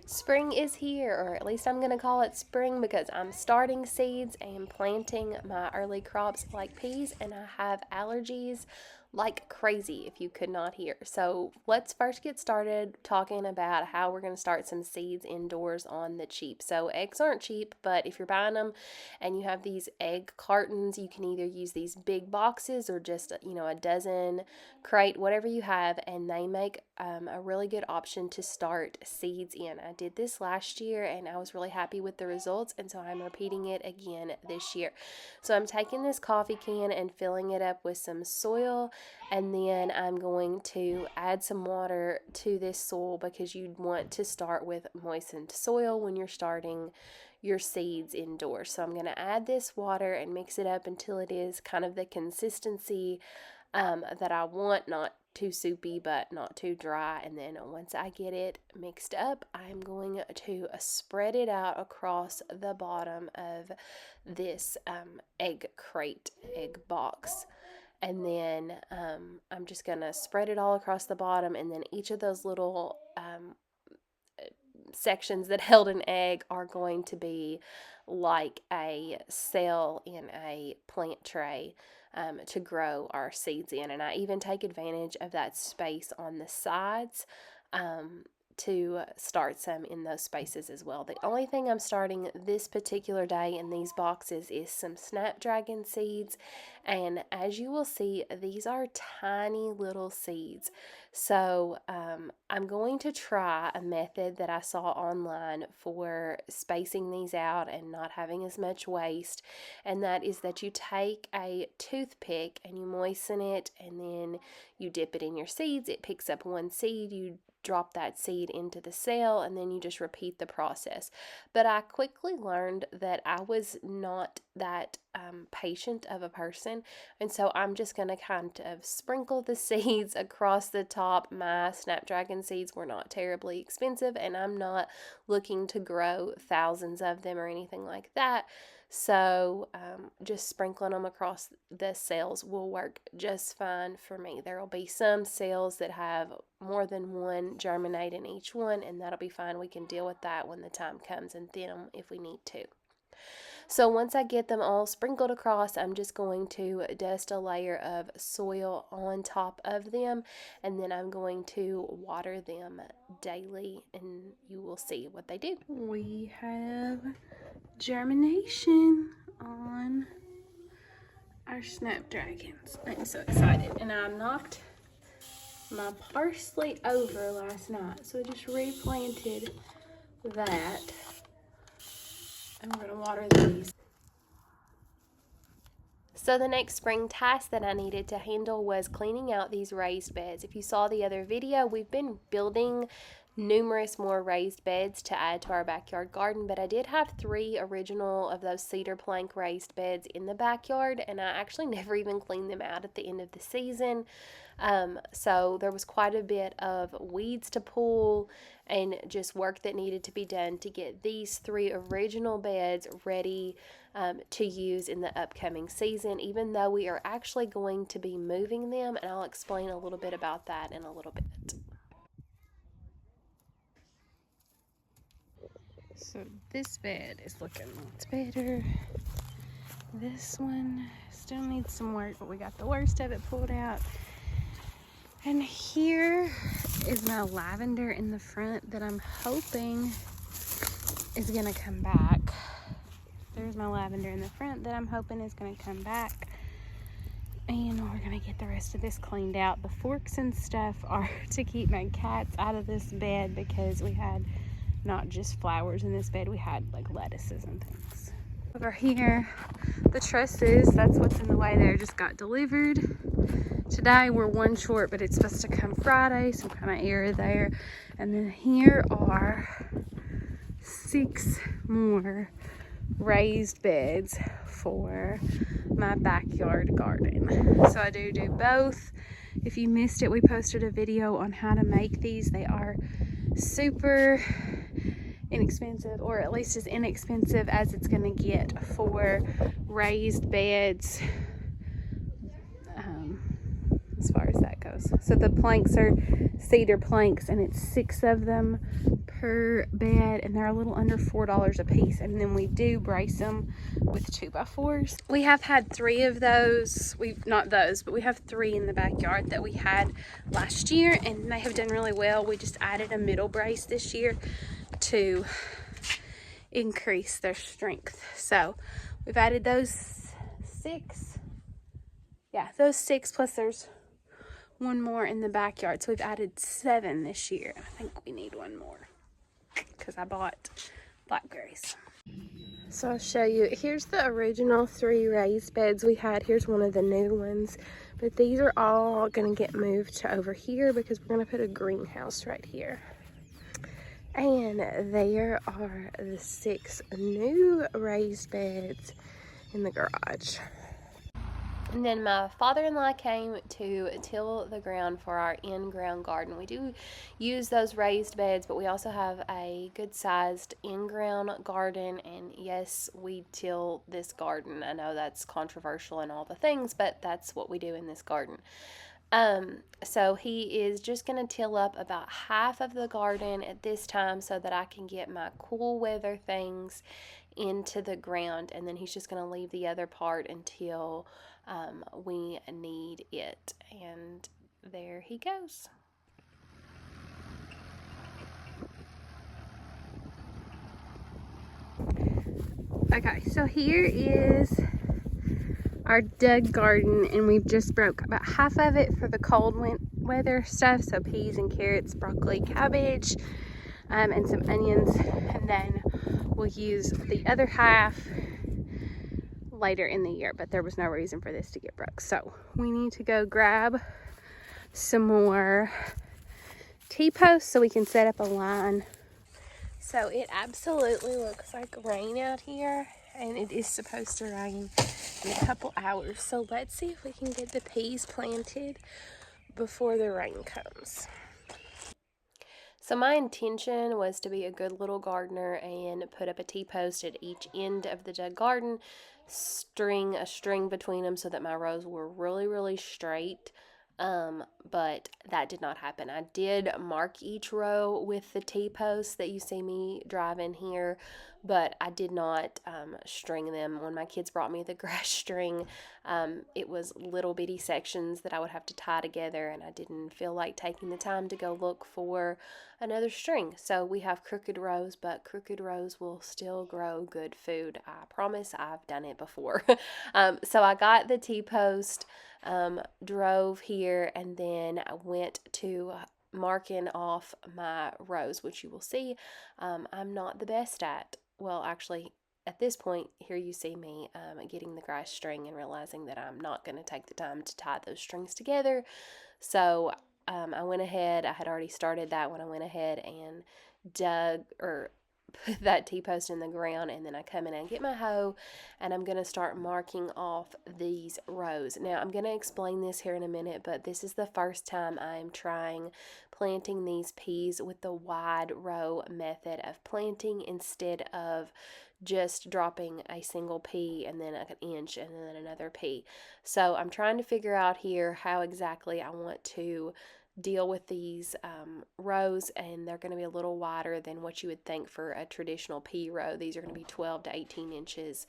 Spring is here, or at least I'm going to call it spring because I'm starting seeds and planting my early crops like peas, and I have allergies like crazy if you could not hear. So let's first get started talking about how we're going to start some seeds indoors on the cheap. So eggs aren't cheap, but if you're buying them and you have these egg cartons, you can either use these big boxes or just, a dozen crate, whatever you have, and they make a really good option to start seeds in. I did this last year and I was really happy with the results, and so I'm repeating it again this year. So I'm taking this coffee can and filling it up with some soil, and then I'm going to add some water to this soil because you'd want to start with moistened soil when you're starting your seeds indoors. So I'm going to add this water and mix it up until it is kind of the consistency that I want, not too soupy but not too dry. And then once I get it mixed up, I'm going to spread it out across the bottom of this egg box. And then I'm just going to spread it all across the bottom, and then each of those little sections that held an egg are going to be like a cell in a plant tray to grow our seeds in. And I even take advantage of that space on the sides to start some in those spaces as well. The only thing I'm starting this particular day in these boxes is some snapdragon seeds, and as you will see, these are tiny little seeds. So I'm going to try a method that I saw online for spacing these out and not having as much waste, and that is that you take a toothpick and you moisten it, and then you dip it in your seeds. It picks up one seed, you drop that seed into the cell, and then you just repeat the process. But I quickly learned that I was not that patient of a person, and so I'm just going to kind of sprinkle the seeds across the top. My snapdragon seeds were not terribly expensive, and I'm not looking to grow thousands of them or anything like that. So just sprinkling them across the cells will work just fine for me. There will be some cells that have more than one germinate in each one, and that'll be fine. We can deal with that when the time comes and thin them if we need to. So once I get them all sprinkled across, I'm just going to dust a layer of soil on top of them, and then I'm going to water them daily, and you will see what they do. We have germination on our snapdragons. I'm so excited. And I knocked my parsley over last night, so I just replanted that. And we're going to water these. So the next spring task that I needed to handle was cleaning out these raised beds. If you saw the other video, we've been building numerous more raised beds to add to our backyard garden, but I did have 3 original of those cedar plank raised beds in the backyard, and I actually never even cleaned them out at the end of the season. So there was quite a bit of weeds to pull and just work that needed to be done to get these 3 original beds ready to use in the upcoming season, even though we are actually going to be moving them, and I'll explain a little bit about that in a little bit. So this bed is looking lots better. This one still needs some work, but we got the worst of it pulled out. And here is my lavender in the front that I'm hoping is gonna come back. There's my lavender in the front that I'm hoping is gonna come back. And we're gonna get the rest of this cleaned out. The forks and stuff are to keep my cats out of this bed because we had not just flowers in this bed, we had like lettuces and things. Over here, the trusses, that's what's in the way there, just got delivered. Today we're 1 short, but it's supposed to come Friday, some kind of error there. And then here are 6 more raised beds for my backyard garden. So I do both. If you missed it, we posted a video on how to make these. They are super inexpensive, or at least as inexpensive as it's going to get for raised beds as far as that goes. So the planks are cedar planks, and it's 6 of them per bed, and they're a little under $4 a piece. And then we do brace them with 2x4s. We have had 3 of those. Not those, but we have 3 in the backyard that we had last year, and they have done really well. We just added a middle brace this year to increase their strength. So we've added those 6. Yeah, those 6, plus there's one more in the backyard. So we've added 7 this year. I think we need one more because I bought blackberries. So I'll show you. Here's the original 3 raised beds we had. Here's one of the new ones. But these are all going to get moved to over here because we're going to put a greenhouse right here. And there are the 6 new raised beds in the garage. And then my father-in-law came to till the ground for our in-ground garden. We do use those raised beds, but we also have a good-sized in-ground garden. And yes, we till this garden. I know that's controversial and all the things, but that's what we do in this garden. So he is just going to till up about half of the garden at this time so that I can get my cool weather things into the ground, and then he's just going to leave the other part until we need it. And there he goes. Okay, so here is our dug garden, and we've just broke about half of it for the cold weather stuff. So peas and carrots, broccoli, cabbage, and some onions, and then we'll use the other half later in the year, but there was no reason for this to get broke. So we need to go grab some more T-posts so we can set up a line. So it absolutely looks like rain out here, and it is supposed to rain in a couple hours. So let's see if we can get the peas planted before the rain comes. So my intention was to be a good little gardener and put up a T-post at each end of the dug garden, string a string between them so that my rows were really, really straight. But that did not happen. I did mark each row with the T-posts that you see me driving here, but I did not string them. When my kids brought me the grass string, it was little bitty sections that I would have to tie together, and I didn't feel like taking the time to go look for another string. So we have crooked rows, but crooked rows will still grow good food. I promise, I've done it before. So I got the T-post, drove here, and then I went to marking off my rows, which you will see I'm not the best at. Well, actually, at this point, here you see me getting the grass string and realizing that I'm not going to take the time to tie those strings together. So I went ahead, I had already started that when I went ahead and dug or put that T-post in the ground, and then I come in and get my hoe, and I'm going to start marking off these rows. Now, I'm going to explain this here in a minute, but this is the first time I'm trying planting these peas with the wide row method of planting instead of just dropping a single pea and then like an inch and then another pea. So I'm trying to figure out here how exactly I want to deal with these rows, and they're going to be a little wider than what you would think for a traditional pea row. These are going to be 12 to 18 inches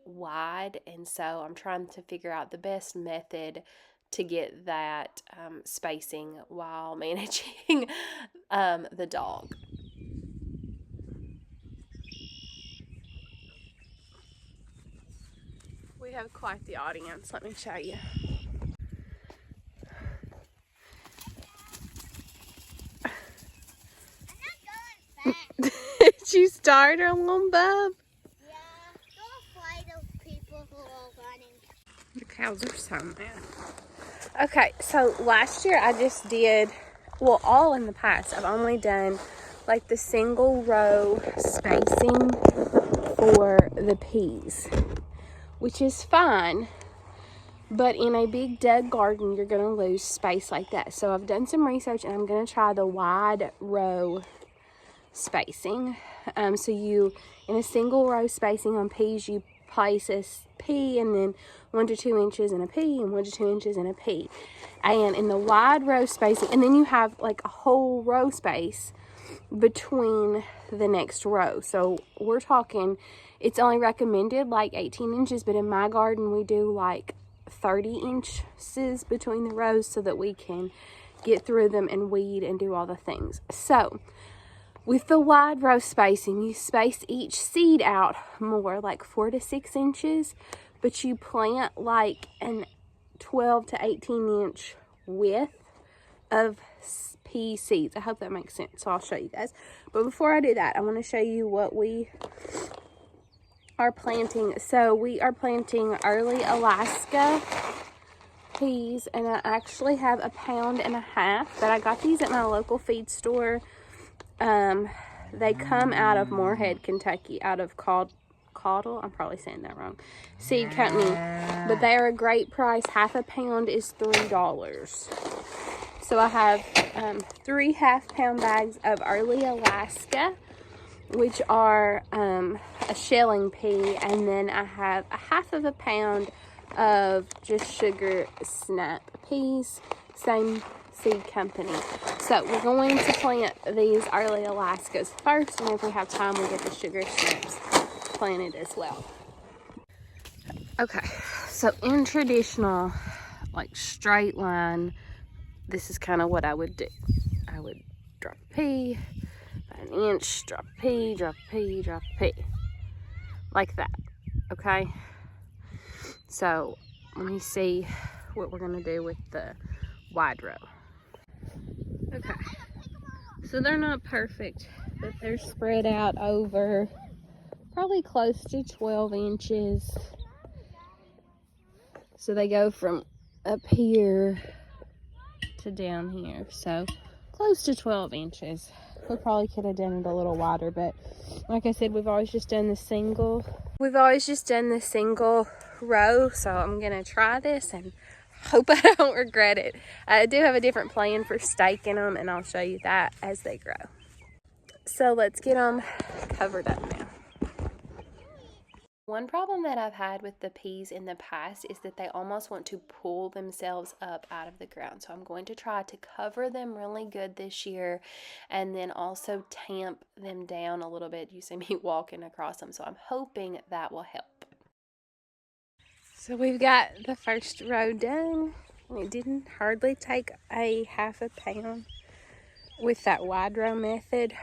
wide, and so I'm trying to figure out the best method to get that spacing while managing the dog. We have quite the audience, let me show you. Did you start her, little bub? Yeah, don't fight those people who are running. The cows are so mad. Okay, so last year I just did, well, all in the past, I've only done like the single row spacing for the peas, which is fine, but in a big dug garden, you're going to lose space like that. So I've done some research, and I'm going to try the wide row spacing. So you, in a single row spacing on peas, you place a pea and then 1 to 2 inches in a pea and 1 to 2 inches in a pea. And in the wide row spacing, and then you have like a whole row space between the next row. So we're talking, it's only recommended like 18 inches, but in my garden we do like 30 inches between the rows so that we can get through them and weed and do all the things. So with the wide row spacing, you space each seed out more, like 4 to 6 inches, but you plant like an 12 to 18 inch width of pea seeds. I hope that makes sense, so I'll show you guys. But before I do that, I want to show you what we are planting. So we are planting early Alaska peas, and I actually have 1.5 pounds, but I got these at my local feed store. They come out of Moorhead, Kentucky, out of Caudle, I'm probably saying that wrong, seed company, but they are a great price. 1/2 pound is $3. So I have 3 1/2 pound bags of early Alaska, which are a shelling pea, and then I have 1/2 pound of just sugar snap peas, same seed company. So we're going to plant these early Alaskas first, and if we have time we'll get the sugar snaps planted as well. Okay, so in traditional like straight line, this is kind of what I would do. I would drop a pea, about 1 inch, drop a pea, drop a pea, drop a pea, like that. Okay, so let me see what we're gonna do with the wide row. Okay, so they're not perfect, but they're spread out over probably close to 12 inches. So they go from up here to down here, so close to 12 inches. We probably could have done it a little wider, but like I said, we've always just done the single row, so I'm gonna try this and hope I don't regret it. I do have a different plan for staking them, and I'll show you that as they grow. So let's get them covered up now. One problem that I've had with the peas in the past is that they almost want to pull themselves up out of the ground. So I'm going to try to cover them really good this year, and then also tamp them down a little bit. You see me walking across them, so I'm hoping that will help. So we've got the first row done. It didn't hardly take a 1/2 pound with that wide row method.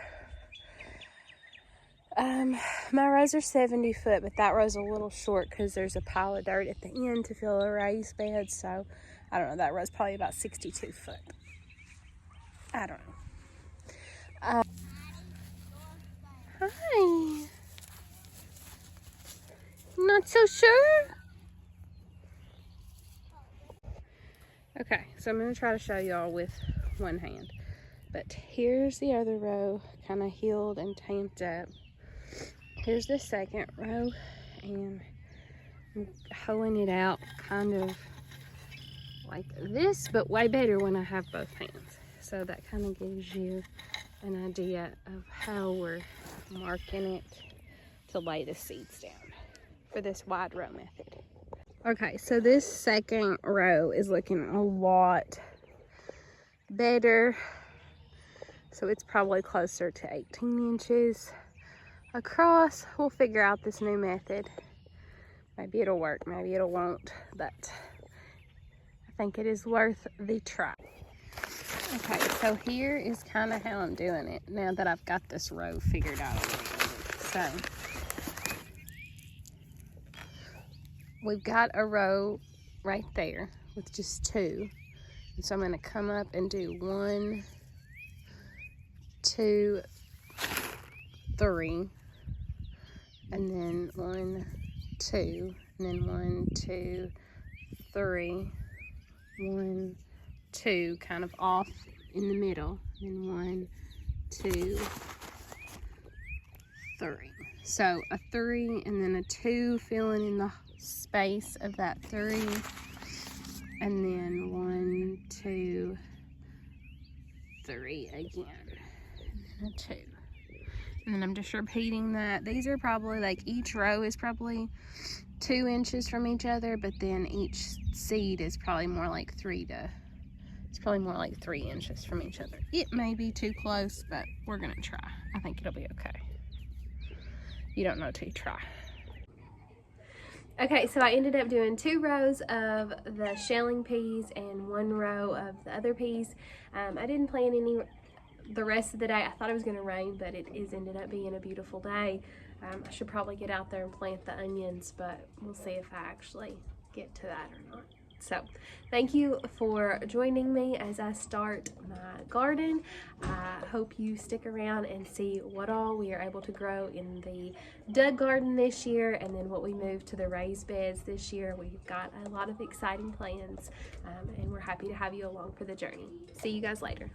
My rows are 70 foot, but that row's a little short because there's a pile of dirt at the end to fill a raised bed. So I don't know, that row's probably about 62 foot. I don't know. Hi. Not so sure? Okay, so I'm going to try to show y'all with one hand. But here's the other row, kind of healed and tamped up. Here's the second row, and I'm hoeing it out kind of like this, but way better when I have both hands. So that kind of gives you an idea of how we're marking it to lay the seeds down for this wide row method. Okay, so this second row is looking a lot better. So it's probably closer to 18 inches across. We'll figure out this new method. Maybe it'll work, maybe it won't, but I think it is worth the try. Okay, so here is kind of how I'm doing it now that I've got this row figured out a little bit. So we've got a row right there with just 2. And so I'm going to come up and do 1, 2, 3, and then 1, 2, and then 1, 2, 3, 1, 2, kind of off in the middle, and 1, 2, 3. So a 3 and then a 2 filling in the space of that 3, and then 1, 2, 3 again, and then a 2. And then I'm just repeating that. These are probably like, each row is probably 2 inches from each other, but then each seed is probably more like 3 to It's probably more like 3 inches from each other. It may be too close, but we're gonna try. I think it'll be okay. You don't know till you try. Okay, so I ended up doing 2 rows of the shelling peas and 1 row of the other peas. I didn't plant any the rest of the day. I thought it was going to rain, but it is ended up being a beautiful day. I should probably get out there and plant the onions, but we'll see if I actually get to that or not. So thank you for joining me as I start my garden. I hope you stick around and see what all we are able to grow in the Dug garden this year, and then what we move to the raised beds this year. We've got a lot of exciting plans, and we're happy to have you along for the journey. See you guys later.